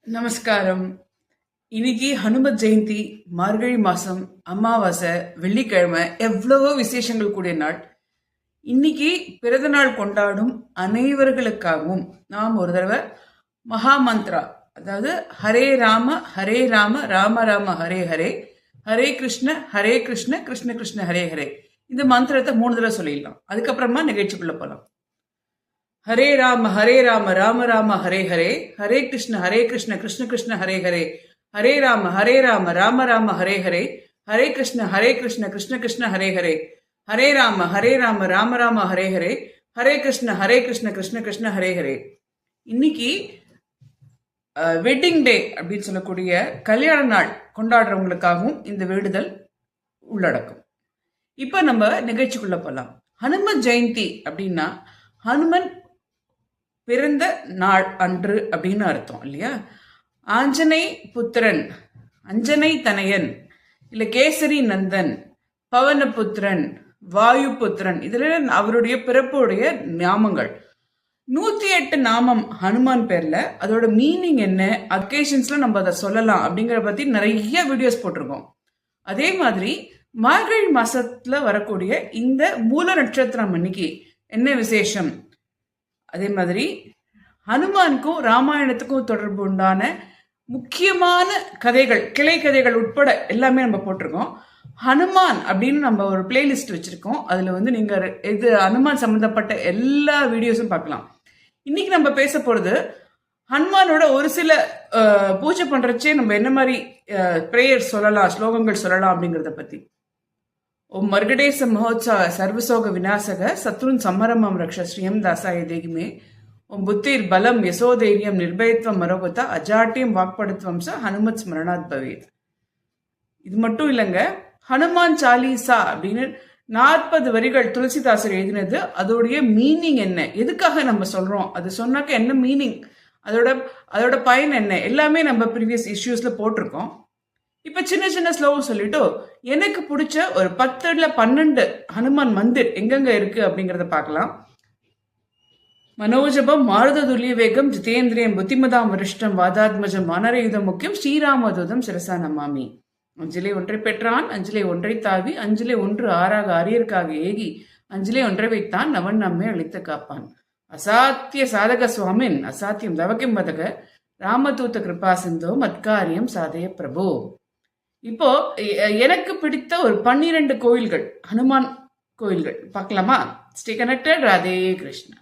நமஸ்காரம். இன்னைக்கு ஹனுமத் ஜெயந்தி, மார்கழி மாசம், அமாவாசை, வெள்ளிக்கிழமை, எவ்வளவோ விசேஷங்கள் கூடிய நாள். இன்னைக்கு பிறந்த நாள் கொண்டாடும் அனைவர்களுக்காகவும் நாம் ஒரு தடவை மகா மந்த்ரா, அதாவது ஹரே ராம ராம ராம ஹரே ஹரே, ஹரே கிருஷ்ண கிருஷ்ண கிருஷ்ண ஹரே ஹரே, இந்த மந்திரத்தை 3 தடவை சொல்லிடலாம். அதுக்கப்புறமா நிகழ்ச்சிக்குள்ள போலாம். ஹரே ராம ராம ராம ஹரே ஹரே, ஹரே கிருஷ்ண கிருஷ்ண கிருஷ்ண ஹரே ஹரே, ஹரே ராம ராம ராம ஹரே ஹரே, ஹரே கிருஷ்ண கிருஷ்ண கிருஷ்ண ஹரே ஹரே, ஹரே ராம ராம ராம ஹரே ஹரே, ஹரே கிருஷ்ண கிருஷ்ண கிருஷ்ண ஹரே ஹரே. இன்னைக்கு வெட்டிங் டே அப்படின்னு சொல்லக்கூடிய கல்யாண நாள் கொண்டாடுறவங்களுக்காகவும் இந்த வேண்டுதல் உள்ளடக்கும். இப்ப நம்ம நிகழ்ச்சிக்குள்ள போலாம். ஹனுமன் ஜெயந்தி அப்படின்னா ஹனுமன் பிறந்த நாள் அன்று அப்படின்னு அர்த்தம் இல்லையா? ஆஞ்சனை புத்திரன், அஞ்சனை தனையன், இல்ல கேசரி நந்தன், பவன புத்திரன், வாயு புத்திரன், இதுல அவருடைய பிறப்புடைய நாமங்கள். 108 நாமம் ஹனுமான் பேர்ல. அதோட மீனிங் என்ன, அக்கேஷன்ஸ்ல நம்ம அதை சொல்லலாம் அப்படிங்கிற பத்தி நிறைய வீடியோஸ் போட்டிருக்கோம். அதே மாதிரி மார்கழி மாசத்துல வரக்கூடிய இந்த மூல நட்சத்திரம் அன்னைக்கு என்ன விசேஷம், அதே மாதிரி ஹனுமானுக்கும் ராமாயணத்துக்கும் தொடர்பு உண்டான முக்கியமான கதைகள், கிளை கதைகள் உட்பட எல்லாமே நம்ம போட்டிருக்கோம். ஹனுமான் அப்படின்னு நம்ம ஒரு பிளேலிஸ்ட் வச்சிருக்கோம். அதுல நீங்க இது ஹனுமான் சம்பந்தப்பட்ட எல்லா வீடியோஸும் பார்க்கலாம். இன்னைக்கு நம்ம பேச போறது ஹனுமானோட ஒரு சில பூஜை பண்றச்சே நம்ம என்ன மாதிரி பிரேயர் சொல்லலாம், ஸ்லோகங்கள் சொல்லலாம் அப்படிங்கறத பத்தி. ஓம் மர்கடேச மகோத்சவ சர்வசோக விநாசக சத்ருன் சம்மரமம் ரக்ஷ ஸ்ரீயம் தாசாய தேகிமே, ஓம் புத்திர் பலம் யசோதைரியம் நிர்பயத்வம் மரோகதா அஜாட்டியம் வாக்படுத்துவம் ச ஹனுமத் ஸ்மரணாத் பவேத். இது மட்டும் இல்லைங்க, ஹனுமான் சாலிசா அப்படின்னு 40 வரிகள் துளசிதாசர் எழுதினது. அதோடைய மீனிங் என்ன, எதுக்காக நம்ம சொல்றோம், அது சொன்னாக்க என்ன மீனிங், அதோட பயன் என்ன, எல்லாமே நம்ம ப்ரீவியஸ் இஷ்யூஸ்ல போட்டிருக்கோம். இப்ப சின்ன சின்ன ஸ்லோகம் சொல்லிட்டு எனக்கு பிடிச்ச ஒரு 10 இல்ல 12 ஹனுமான் மந்திர் எங்கெங்க இருக்கு அப்படிங்கறத பார்க்கலாம். மனோஜபம் மாருததுல்லிய வேகம் ஜிதேந்திரியம் புத்திமதாம் வரிஷ்டம் வாதாத்மஜம் வானரயுதம் முக்கியம் ஸ்ரீராமதூதம் சிரசா நமாமி. அஞ்சிலே ஒன்றை பெற்றான், அஞ்சிலே ஒன்றை தாவி, அஞ்சிலே ஒன்று ஆறாக அரியற்காக ஏகி, அஞ்சிலே ஒன்றை வைத்தான், அவன் நம்மை அழித்து காப்பான். அசாத்திய சாதக சுவாமின் அசாத்தியம் தவக்கிம் வதக ராமதூத்த கிருபா சிந்தோ மத்காரியம் சாதய பிரபு. இப்போ எனக்கு பிடித்த ஒரு 12 கோயில்கள், ஹனுமான் கோயில்கள் பார்க்கலாமா? Stay connected. ராதே கிருஷ்ணா.